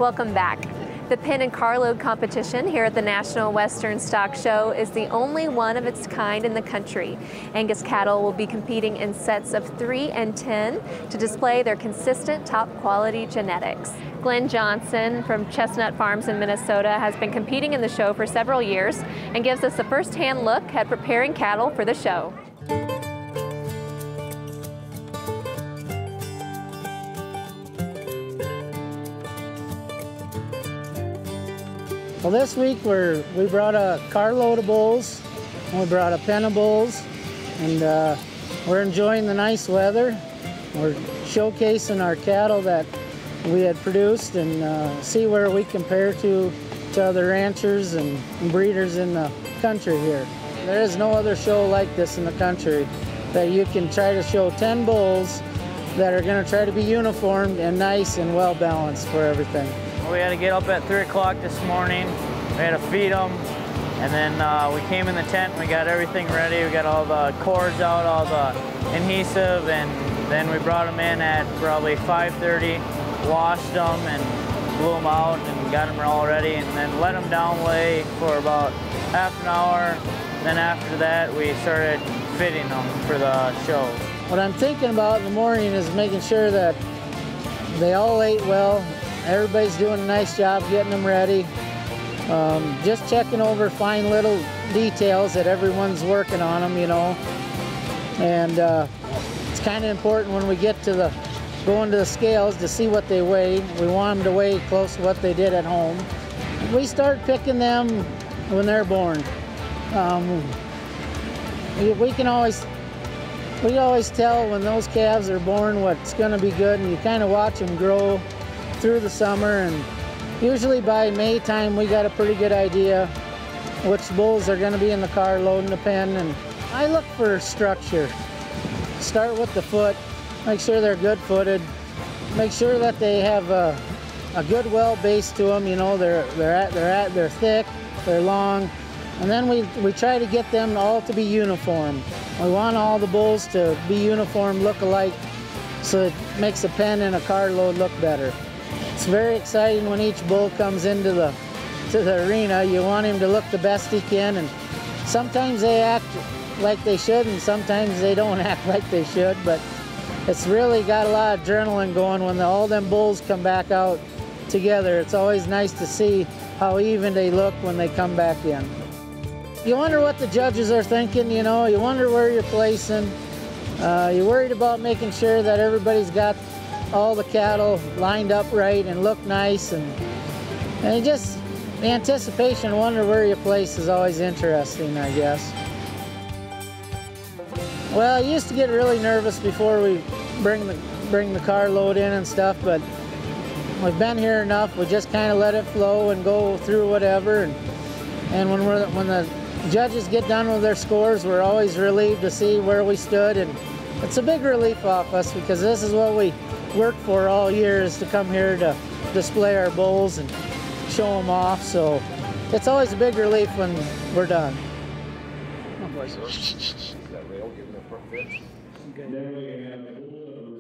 Welcome back. The pin and carload competition here at the National Western Stock Show is the only one of its kind in the country. Angus cattle will be competing in sets of 3 and 10 to display their consistent top quality genetics. Glenn Johnson from Chestnut Farms in Minnesota has been competing in the show for several years and gives us a first-hand look at preparing cattle for the show. Well, this week we brought a carload of bulls, and we brought a pen of bulls, and we're enjoying the nice weather. We're showcasing our cattle that we had produced and see where we compare to other ranchers and breeders in the country here. There is no other show like this in the country that you can try to show 10 bulls that are going to try to be uniformed and nice and well balanced for everything. We had to get up at 3 o'clock this morning. We had to feed them, and then we came in the tent and we got everything ready. We got all the cords out, all the adhesive, and then we brought them in at probably 5:30, washed them and blew them out and got them all ready, and then let them down lay for about half an hour. Then after that, we started fitting them for the show. What I'm thinking about in the morning is making sure that they all ate well. Everybody's doing a nice job getting them ready. Just checking over fine little details that everyone's working on them, you know. And it's kind of important when we get to going to the scales to see what they weigh. We want them to weigh close to what they did at home. We start picking them when they're born. We always tell when those calves are born what's going to be good, and you kind of watch them grow through the summer, and usually by May time we got a pretty good idea which bulls are going to be in the carload and the pen. And I look for structure. Start with the foot, make sure they're good footed, make sure that they have a good well base to them, you know, they're thick, they're long, and then we try to get them all to be uniform. We want all the bulls to be uniform, look alike, so it makes a pen and a carload look better. It's very exciting when each bull comes into the arena. You want him to look the best he can, and sometimes they act like they should and sometimes they don't act like they should, but it's really got a lot of adrenaline going when all them bulls come back out together. It's always nice to see how even they look when they come back in. You wonder what the judges are thinking, you know, you wonder where you're placing. You're worried about making sure that everybody's got all the cattle lined up right and look nice, and just the anticipation, wonder where you place is always interesting, I guess. Well, I used to get really nervous before we bring the carload in and stuff, but we've been here enough. We just kind of let it flow and go through whatever, and when the judges get done with their scores, we're always relieved to see where we stood, and it's a big relief off us because this is what we worked for all year, is to come here to display our bulls and show them off. So it's always a big relief when we're done. Is that rail giving a front fit? Okay.